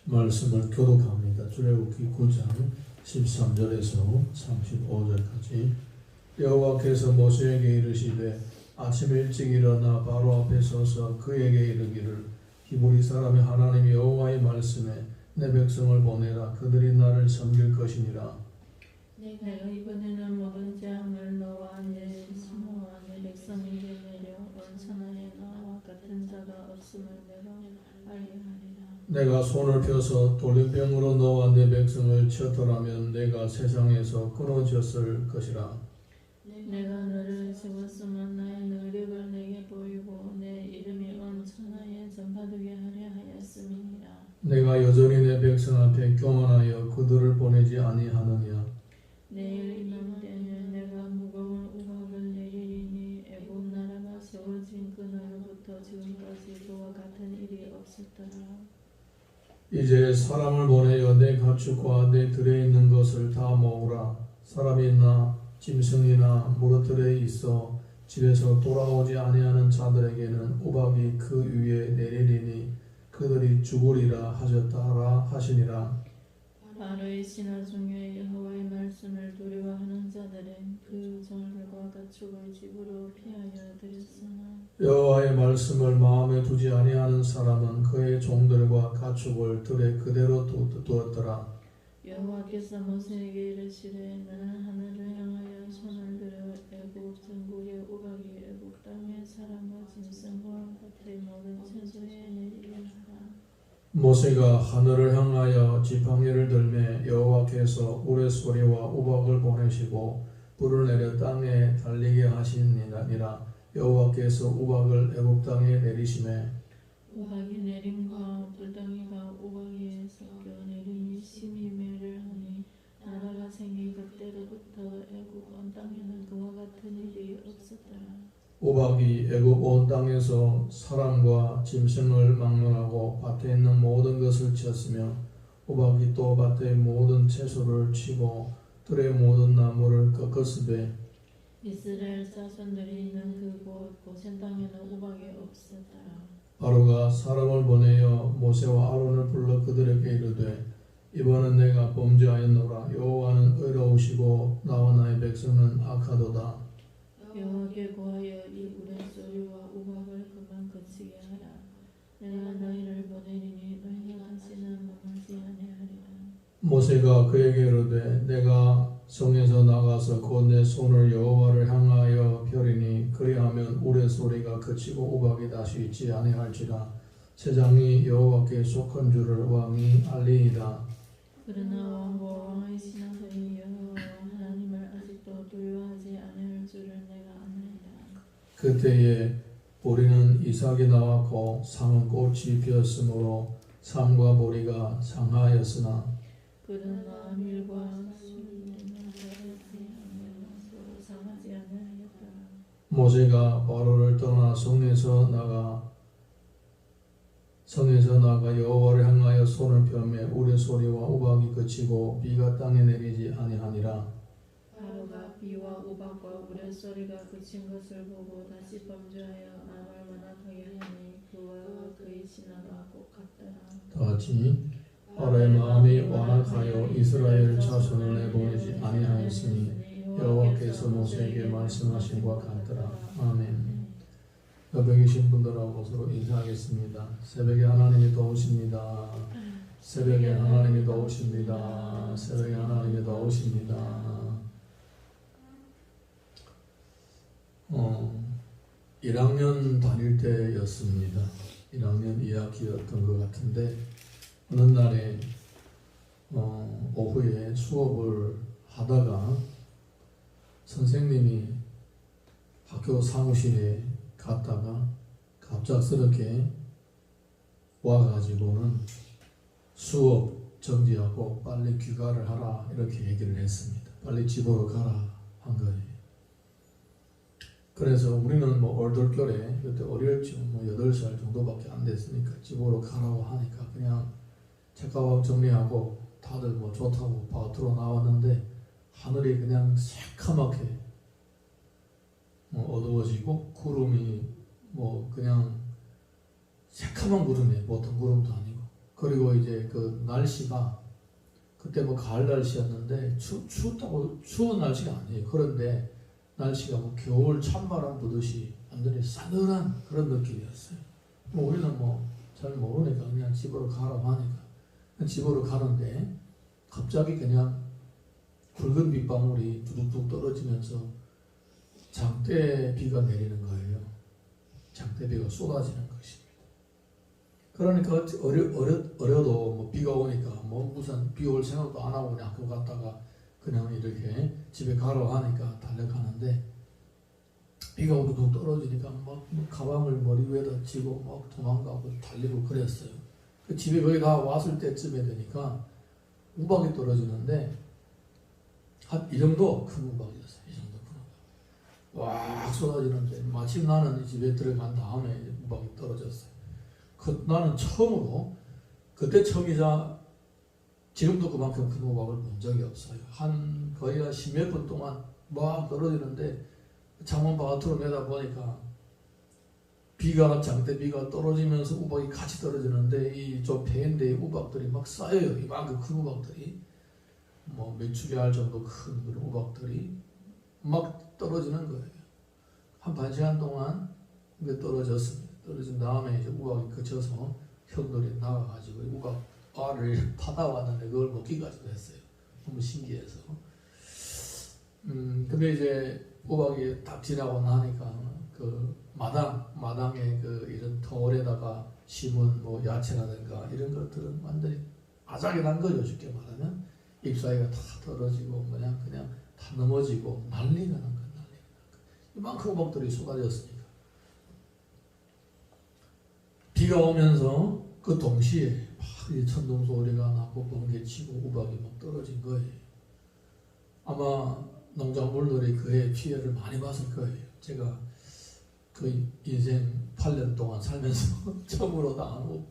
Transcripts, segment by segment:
말씀을 교독합니다. 출애굽기 9장 13절에서 35절까지. 여호와께서 모세에게 이르시되 아침 일찍 일어나 바로 앞에 서서 그에게 이르기를 히브리 사람의 하나님 여호와의 말씀에 내 백성을 보내라. 그들이 나를 섬길 것이니라. 내가 이번에는 모든 재앙을 너와 내 사모와 내 백성에게 내려 온 천하에 나와 같은 자가 없음을 내가 알게 하리라. 내가 손을 펴서 돌림병으로 너와 내 백성을 쳤더라면 내가 세상에서 끊어졌을 것이라. 내가 너를 세웠으면 나의 능력을 내게 보이고 내 이름이 온 천하에 전파되게 하려 하였음이니라. 내가 여전히 내 백성한테 교만하여 그들을 보내지 아니하느냐. 내일 이맘 때는 내가 무거운 우박을 내리니 애굽 나라가 세워진 그날부터 지금까지 그와 같은 일이 없었더라. 이제 사람을 보내어 내 가축과 내 들에 있는 것을 다 모으라. 사람이나 짐승이나 무릇들에 있어 집에서 돌아오지 아니하는 자들에게는 우박이 그 위에 내리리니 그들이 죽으리라 하셨다라 하시니라. 바로의 신하 중에 여호와의 말씀을 두려워하는 자들은 그 종들과 가축을 집으로 피하여 들였으나 여호와의 말씀을 마음에 두지 아니하는 사람은 그의 종들과 가축을 들에 그대로 두었더라. 여호와께서 모세에게 이르시되 나는 하늘을 향하여 손을 들어 애굽 전국의 우박이 애굽 땅의 사람과 짐승과 밭의 모든 채소에 내리게 하라. 모세가 하늘을 향하여 지팡이를 들매 여호와께서 우레소리와 우박을 보내시고 불을 내려 땅에 달리게 하시니라. 여호와께서 우박을 애굽 땅에 내리심에 우박이 내림과 불덩이가 우박이에 섞여 내림이 심히 멸하니 나라가 생긴 그때로부터 애굽 온 땅에는 그와 같은 일이 없었더라. 우박이 애굽 온 땅에서 사람과 짐승을 막론하고 밭에 있는 모든 것을 치었으며 우박이 또 밭의 모든 채소를 치고 들의 모든 나무를 꺾었으되 이스라엘 자손들이 있는 그곳 고센 땅에는 우박이 없었더라. 바로가 사람을 보내어 모세와 아론을 불러 그들에게 이르되 이번은 내가 범죄하였노라. 여호와는 의로우시고 나와 나의 백성은 악하도다. 여호와께 구하여 이 우레소리와 우박을 그만 그치게 하라. 내가 너희를 보내리니 너희가 다시는 망하지 아니하리라. 모세가 그에게 이르되 내가 성에서 나가서 곧 내 손을 여호와를 향하여 펴리니 그리하면 우레소리가 그치고 우박이 다시 있지 아니할지라. 세상이 여호와께 속한 줄을 왕이 알리이다. 그러나 왕과 왕의 신하들이 여호와 하나님을 아직도 두려워하지 아니할 줄을 내가 아나이다. 그때에 보리는 이삭이 나왔고 상은 꽃이 피었으므로 삶과 보리가 상하였으나 그러나 밀과 술은 자라지 아니하고 상하지 아니하였더라. 모세가 바로를 떠나 성에서 나가 여호와를 향하여 손을 펴매 우레소리와 우박이 그치고 비가 땅에 내리지 아니하니라. 바로가 비와 우박과 우레소리가 그친 것을 보고 다시 범죄하여 마음을 완악하게 하니 그와 그의 신하가 꼭 같더라. 다같이 바로의 마음이 완악하여 이스라엘 자손을 내보내지 아니하였으니 여호와께서 모세에게 말씀하신 것 같더라. 아멘. 옆에 계신 분들하고 서로 인사하겠습니다. 새벽에 하나님이 도우십니다. 새벽에 하나님이 도우십니다. 새벽에 하나님이 도우십니다. 1학년 다닐 때였습니다. 1학년 2학기였던 것 같은데 어느 날에 오후에 수업을 하다가 선생님이 학교 사무실에 갔다가 갑작스럽게 와가지고는 수업 정지하고 빨리 귀가를 하라 이렇게 얘기를 했습니다. 빨리 집으로 가라 한 거예요. 그래서 우리는 얼떨결에 그때 어렸죠. 8살 정도밖에 안 됐으니까 집으로 가라고 하니까 그냥 책가방 정리하고 다들 좋다고 밭으로 나왔는데 하늘이 그냥 새카맣게 어두워지고 구름이 그냥 새카만 구름이에요. 보통 구름도 아니고 그리고 이제 그 날씨가 그때 뭐 가을 날씨였는데 춥다고 추운 날씨가 아니에요. 그런데 날씨가 뭐 겨울 찬바람 부듯이 완전히 싸늘한 그런 느낌이었어요. 뭐 우리는 뭐 잘 모르니까 그냥 집으로 가라고 하니까 집으로 가는데 갑자기 그냥 굵은 빗방울이 두둑둑 떨어지면서 장대비가 내리는 거예요. 장대비가 쏟아지는 것입니다. 그러니까 어려도 뭐 비가 오니까 뭐 무슨 비 올 생각도 안 하고 그냥 학교 갔다가 그냥 이렇게 집에 가라고 하니까 달려가는데 비가 우두둑 떨어지니까 막 가방을 머리 위에다 쥐고 막 도망가고 달리고 그랬어요. 그 집에 거의 다 왔을 때쯤에 되니까 우박이 떨어지는데 한 이 정도 큰 우박이었어요. 이 정도 큰 우박. 와 쏟아지는데 마침 나는 집에 들어간 다음에 우박이 떨어졌어요. 나는 처음으로 그때 처음이자 지금도 그만큼 큰 우박을 본 적이 없어요. 한 거의 한 10몇 분 동안 막 떨어지는데 창문 바깥으로 내다보니까 장대비가 떨어지면서 우박이 같이 떨어지는데 이 저 배인데 우박들이 막 쌓여요. 이만큼 큰 우박들이 뭐 메추리알 정도 큰 그런 우박들이 막 떨어지는 거예요. 한 반 시간 동안 이게 떨어졌습니다. 떨어진 다음에 이제 우박이 그쳐서 형들이 나가가지고 우박 알을 받아왔는데 그걸 먹기까지도 했어요. 너무 신기해서. 근데 이제 우박이 딱 지나고 나니까 그 마당에 그 이런 터울에다가 심은 뭐 야채라든가 이런 것들은 완전히 아작이 난 거죠. 쉽게 말하면 잎사귀가 다 떨어지고 그냥 다 넘어지고 난리가 난 거예요. 이만큼 우박들이 쏟아졌으니까 비가 오면서 그 동시에 막 천둥 소리가 나고 번개치고 우박이 막 떨어진 거예요. 아마 농작물들이 그의 피해를 많이 봤을 거예요. 제가 그 인생 8년 동안 살면서 처음으로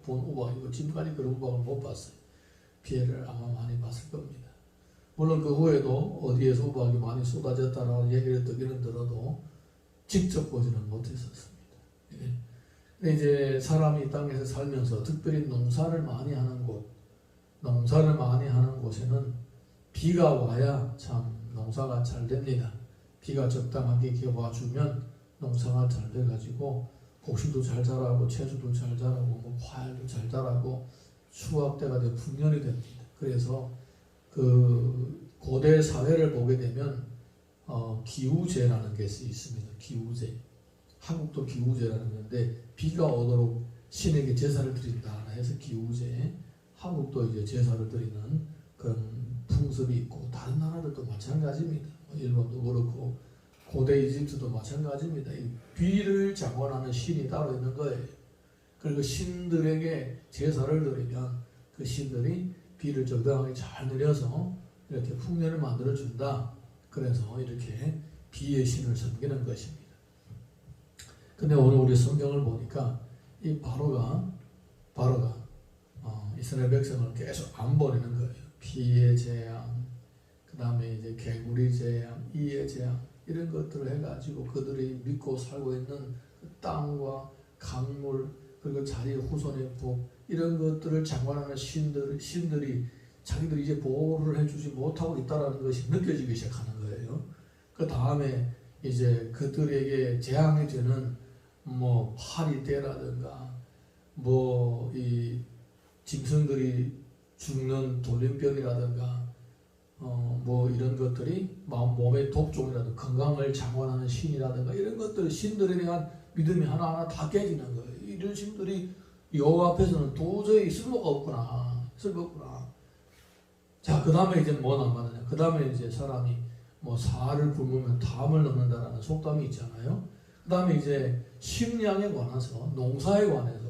본 우박이고 지금까지 그런 우박을 못 봤어요. 피해를 아마 많이 봤을 겁니다. 물론 그 후에도 어디에서 우박이 많이 쏟아졌다라는 얘기를 듣기는 들어도 직접 보지는 못했었습니다. 근데 이제 사람이 이 땅에서 살면서 특별히 농사를 많이 하는 곳에는 비가 와야 참 농사가 잘 됩니다. 비가 적당하게 이렇게 와주면 농사가 잘 돼가지고 곡식도 잘 자라고 채소도 잘 자라고 뭐 과일도 잘 자라고 수확대가 되고 풍년이 됩니다. 그래서 그 고대 사회를 보게 되면 기우제라는 게 있습니다. 기우제. 한국도 기우제라는 건데 비가 오도록 신에게 제사를 드린다 해서 기우제. 한국도 이제 제사를 드리는 그런 풍습이 있고 다른 나라들도 마찬가지입니다. 일본도 그렇고 고대 이집트도 마찬가지입니다. 이 비를 장관하는 신이 따로 있는 거예요. 그리고 신들에게 제사를 드리면 그 신들이 비를 적당하게 잘 내려서 이렇게 풍년을 만들어 준다. 그래서 이렇게 비의 신을 섬기는 것입니다. 근데 오늘 우리 성경을 보니까 이 바로가 이스라엘 백성을 계속 안 버리는 거예요. 비의 재앙, 그 다음에 이제 개구리 재앙, 이의 재앙 이런 것들을 해가지고 그들이 믿고 살고 있는 그 땅과 강물 그리고 자기 후손의 복 이런 것들을 장관하는 신들이 자기들이 이제 보호를 해주지 못하고 있다는 것이 느껴지기 시작하는 거예요. 그 다음에 이제 그들에게 재앙이 되는 뭐 파리 때라든가 뭐 이 짐승들이 죽는 돌림병이라든가 뭐 이런 것들이 몸의 독종이라든가 건강을 장관하는 신이라든가 이런 것들 신들에 대한 믿음이 하나하나 다 깨지는 거예요. 이런 신들이 여호와 앞에서는 도저히 쓸모가 없구나. 자, 그 다음에 이제 뭐 남았느냐? 그 다음에 이제 사람이 뭐 살을 굶으면 담을 넘는다라는 속담이 있잖아요. 그 다음에 이제 식량에 관해서, 농사에 관해서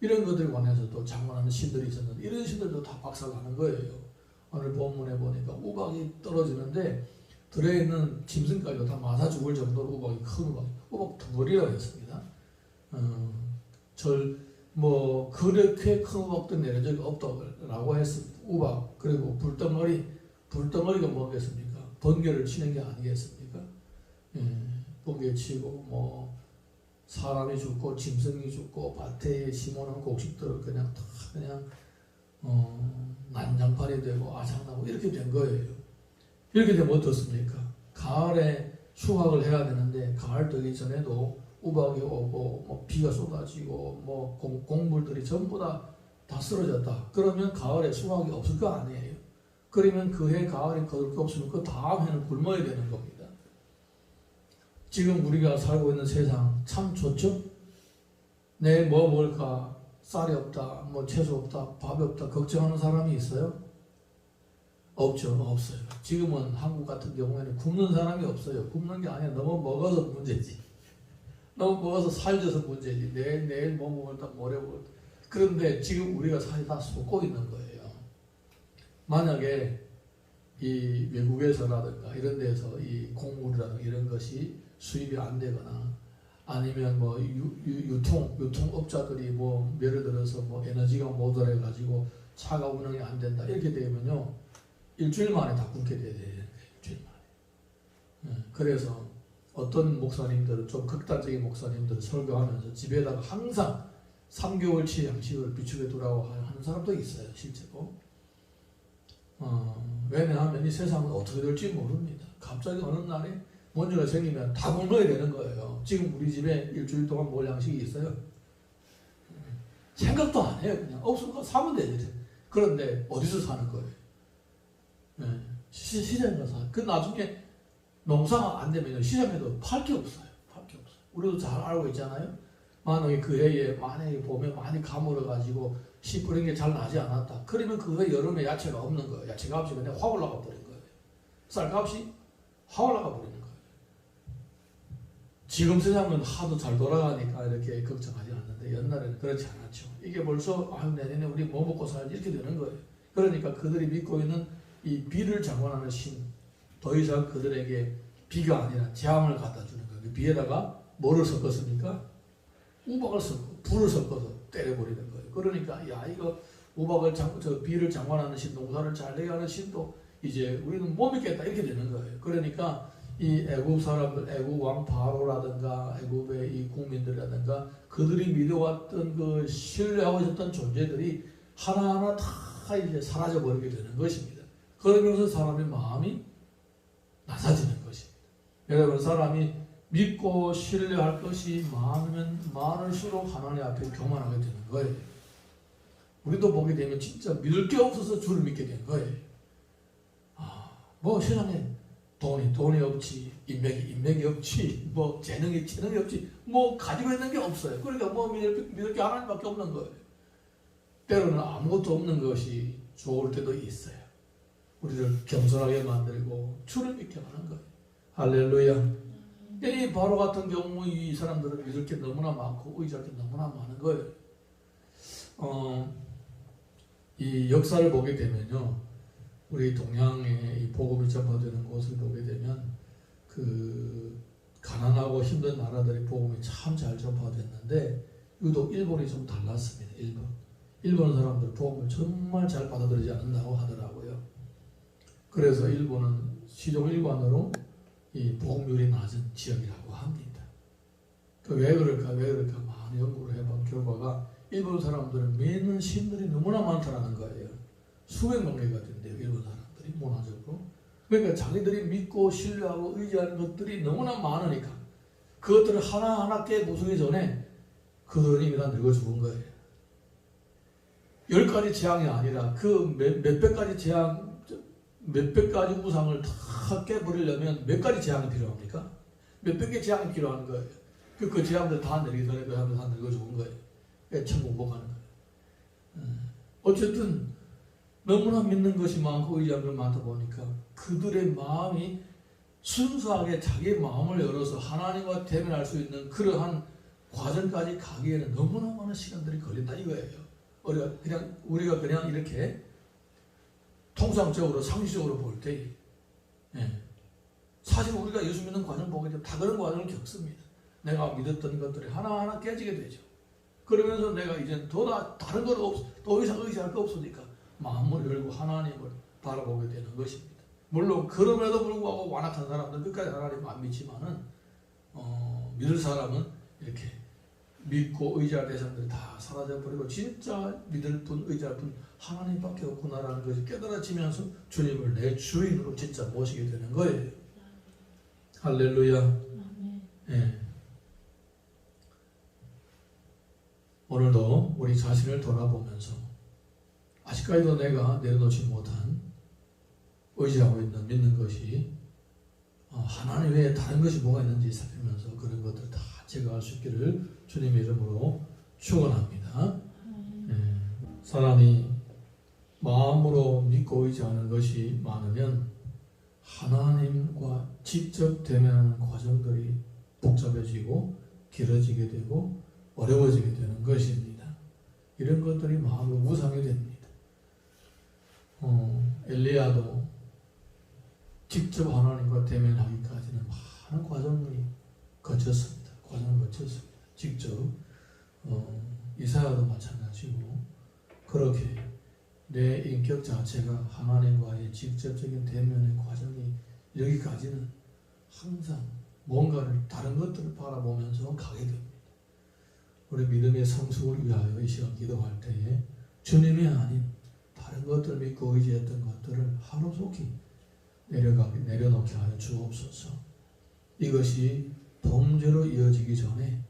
이런 것들에 관해서도 장관하는 신들이 있었는데 이런 신들도 다 박살나는 거예요. 오늘 본문에 보니까 우박이 떨어지는데 들어있는 짐승까지도 다 맞아 죽을 정도로 우박이 큰 우박 덩어리라고 했습니다. 그렇게 큰 우박도 내린 적이 없다고 했습니다. 우박 그리고 불덩어리가 뭐겠습니까? 번개를 치는 게 아니겠습니까? 번개 치고 뭐 사람이 죽고 짐승이 죽고 밭에 심어놓은 곡식들을 그냥 난장판이 되고 아작나고 이렇게 된 거예요. 이렇게 되면 어떻습니까? 가을에 수확을 해야 되는데 가을 되기 전에도 우박이 오고 뭐 비가 쏟아지고 뭐 곡물들이 전부 다 쓰러졌다. 그러면 가을에 수확이 없을 거 아니에요. 그러면 그 해 가을에 거둘 게 없으면 그 다음 해는 굶어야 되는 겁니다. 지금 우리가 살고 있는 세상 참 좋죠? 내일 뭐 먹을까? 쌀이 없다, 뭐 채소 없다, 밥이 없다 걱정하는 사람이 있어요? 없죠. 없어요. 지금은 한국 같은 경우에는 굶는 사람이 없어요. 굶는 게 아니라 너무 먹어서 문제지. 너무 먹어서 살쪄서 문제지. 내일 뭐 먹을까, 모레 먹을까. 그런데 지금 우리가 사실 다 속고 있는 거예요. 만약에 이 외국에서라든가 이런 데서 이 곡물이라든가 이런 것이 수입이 안 되거나 아니면 뭐 유통업자들이 뭐 예를 들어서 뭐 에너지가 모자라 가지고 차가 운영이 안 된다 이렇게 되면요 일주일 만에 다 굶게 돼야 되는 거예요. 일주일 만에. 그래서 어떤 목사님들은 좀 극단적인 목사님들은 설교하면서 집에다가 항상 3개월치 양식을 비축해 두라고 하는 사람도 있어요. 실제로. 왜냐하면 이 세상은 어떻게 될지 모릅니다. 갑자기 어느 날에 문제가 생기면 다 굶어야 되는 거예요. 지금 우리 집에 일주일 동안 먹을 양식이 있어요. 생각도 안 해요. 그냥 없으니까 사면 되지. 그런데 어디서 사는 거예요? 시장에 가서. 그 나중에 농사가 안 되면 시장에도 팔 게 없어요. 팔 게 없어요. 우리도 잘 알고 있잖아요. 만약에 그 해에 만약에 보면 많이 가물어 가지고 씨 뿌린 게 잘 나지 않았다. 그러면 그 해 여름에 야채가 없는 거예요. 야채 값이 그냥 확 올라가 버린 거예요. 쌀 값이 확 올라가 버리는 거예요. 지금 세상은 하도 잘 돌아가니까 이렇게 걱정하지 않는데 옛날에는 그렇지 않았죠. 이게 벌써 내년에 우리 뭐 먹고 살지 이렇게 되는 거예요. 그러니까 그들이 믿고 있는 이 비를 장관하는 신, 더 이상 그들에게 비가 아니라 재앙을 갖다 주는 거예요. 비에다가 뭐를 섞었습니까? 우박을 섞고 불을 섞어서 때려버리는 거예요. 그러니까 야 이거 우박을 비를 장관하는 신, 농사를 잘 내게 하는 신도 이제 우리는 못 믿겠다 이렇게 되는 거예요. 그러니까 이 애굽 사람들, 애굽 왕 바로라든가 애굽의 이 국민들이라든가 그들이 믿어왔던 그 신뢰하고 있었던 존재들이 하나하나 다 이제 사라져 버리게 되는 것입니다. 그러면서 사람의 마음이 낮아지는 것입니다. 여러분 사람이 믿고 신뢰할 것이 많으면 많을수록 하나님 앞에 교만하게 되는 거예요. 우리도 보게 되면 진짜 믿을 게 없어서 주를 믿게 된 거예요. 뭐 세상에 돈이 없지, 인맥이 없지, 뭐 재능이 없지, 뭐 가지고 있는 게 없어요. 그러니까 뭐 믿을 게 하나님밖에 없는 거예요. 때로는 아무것도 없는 것이 좋을 때도 있어요. 우리를 겸손하게 만들고 주를 믿게 하는 거예요. 할렐루야. 이 바로 같은 경우 이 사람들은 믿을 게 너무나 많고 의지할 게 너무나 많은 거예요. 이 역사를 보게 되면요, 우리 동양의 이 복음이 전파되는 곳을 보게 되면 그 가난하고 힘든 나라들의 복음이 참 잘 전파됐는데 유독 일본이 좀 달랐습니다. 일본 사람들 복음을 정말 잘 받아들이지 않는다고 하더라고요. 그래서 일본은 시종 일관으로 이 복음률이 낮은 지역이라고 합니다. 왜 그럴까 많이 연구를 해본 결과가 일본 사람들은 믿는 신들이 너무나 많다라는 거예요. 수백만 개가 된대요. 일본 사람들이 문화적으로. 그러니까 자기들이 믿고 신뢰하고 의지하는 것들이 너무나 많으니까 그것들을 하나하나 깨부수기 전에 그들은 이미 다 늙어 죽은 거예요. 10가지 재앙이 아니라 그 몇백 가지 재앙, 몇백 가지 우상을 다 깨버리려면 몇 가지 재앙이 필요합니까? 몇백 개 재앙이 필요한 거예요. 그 재앙들 다 내리기 전에 그 사람들 다 늙어 죽은 거예요. 천국 못 가는 거예요. 어쨌든 너무나 믿는 것이 많고 의지하는 것이 많다 보니까 그들의 마음이 순수하게 자기의 마음을 열어서 하나님과 대면할 수 있는 그러한 과정까지 가기에는 너무나 많은 시간들이 걸린다 이거예요. 우리가 그냥 이렇게 통상적으로 상식적으로 볼 때 사실 우리가 예수 믿는 과정 보게 되면 다 그런 과정을 겪습니다. 내가 믿었던 것들이 하나하나 깨지게 되죠. 그러면서 내가 이제 다른 걸 더 이상 의지할 거 없으니까 마음을 열고 하나님을 바라보게 되는 것입니다. 물론 그럼에도 불구하고 완악한 사람들 끝까지 하나님 안 믿지만은 믿을 사람은 이렇게 믿고 의지할 대상들이 다 사라져버리고 진짜 믿을 분 의지할 분 하나님밖에 없구나라는 것이 깨달아지면서 주님을 내 주인으로 진짜 모시게 되는 거예요. 할렐루야. 아멘. 예. 오늘도 우리 자신을 돌아보면서 아직까지도 내가 내려놓지 못한 의지하고 있는 믿는 것이 하나님 외에 다른 것이 뭐가 있는지 살피면서 그런 것들 다 제거할 수 있기를 주님의 이름으로 축원합니다. 예. 사람이 마음으로 믿고 의지하는 것이 많으면 하나님과 직접 대면하는 과정들이 복잡해지고 길어지게 되고 어려워지게 되는 것입니다. 이런 것들이 마음을 우상이 됩니다. 엘리야도 직접 하나님과 대면하기까지는 많은 과정을 거쳤습니다. 직접 이사야도 마찬가지고 그렇게 내 인격 자체가 하나님과의 직접적인 대면의 과정이 여기까지는 항상 뭔가를 다른 것들을 바라보면서 가게 됩니다. 우리 믿음의 성숙을 위하여 이 시간 기도할 때에 주님이 아닌 다른 것들을 믿고 의지했던 것들을 하루속히 내려놓게 하여 주옵소서. 이것이 범죄로 이어지기 전에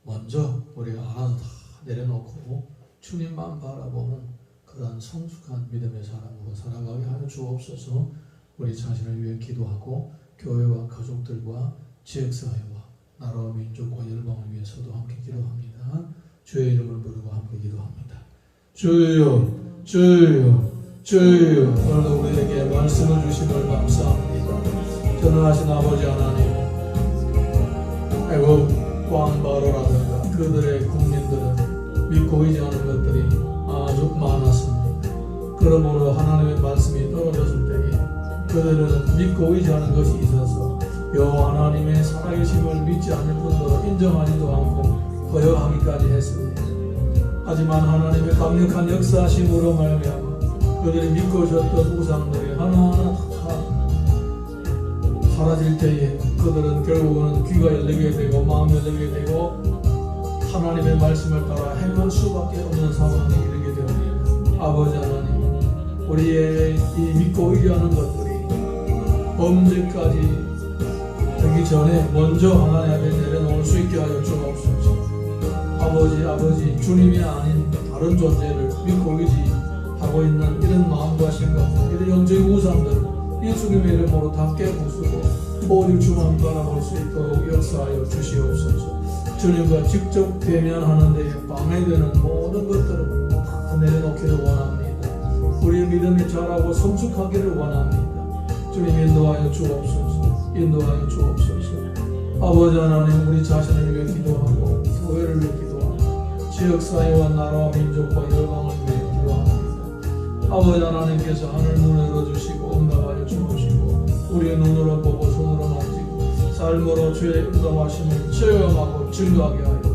먼저 우리가 알아서 다 내려놓고 주님만 바라보는 그러한 성숙한 믿음의 사람으로 살아가게 하여 주옵소서. 우리 자신을 위해 기도하고 교회와 가족들과 지역사회와 나라와 민족과 열방을 위해서도 함께 기도합니다. 주의 이름을 부르고 함께 기도합니다. 주여 주여 주여, 오늘도 우리에게 말씀을 주심을 감사합니다. 전능하신 아버지 하나님, 애굽 왕 바로라든가 그들의 국민들은 믿고 의지하는 것들이 아주 많았습니다. 그러므로 하나님의 말씀이 떨어졌을 때에 그들은 믿고 의지하는 것이 있어서 여호와 하나님의 살아계심을 믿지 않을 뿐더러 인정하지도 않고 거역하기까지 했습니다. 하지만 하나님의 강력한 역사하심으로 말미암아 그들이 믿고 있었던 우상들이 하나하나 다 사라질 때에 그들은 결국은 귀가 열리게 되고 마음이 열리게 되고 하나님의 말씀을 따라 행할 수밖에 없는 상황에 이르게 되옵니다. 아버지 하나님, 우리의 이 믿고 의지하는 것들이 범죄까지 되기 전에 먼저 하나님 앞에 내려놓을 수 있게 하여 주옵소서. 아버지, 주님이 아닌 다른 존재를 믿고 의지하고 있는 이런 마음과 생각, 이런 영적인 우상들을 예수님의 이름으로 다 깨부수고 오직 주만 바라볼 수 있도록 역사하여 주시옵소서. 주님과 직접 대면하는 데에 방해되는 모든 것들을 다 내려놓기를 원합니다. 우리의 믿음이 자라고 성숙하기를 원합니다. 주님 인도하여 주옵소서. 인도하여 주옵소서. 아버지 하나님, 우리 자신을 위해 기도하고 교회를 위해 기도하고 지역사회와 나라와 민족과 열방을 위해 기도합니다. 아버지 하나님께서 하늘 문을 열어주시고 응답하여 주시고 우리의 눈으로 보고 손으로 만지고 삶으로 주의 응답하심을 체험하고 증거하게 하여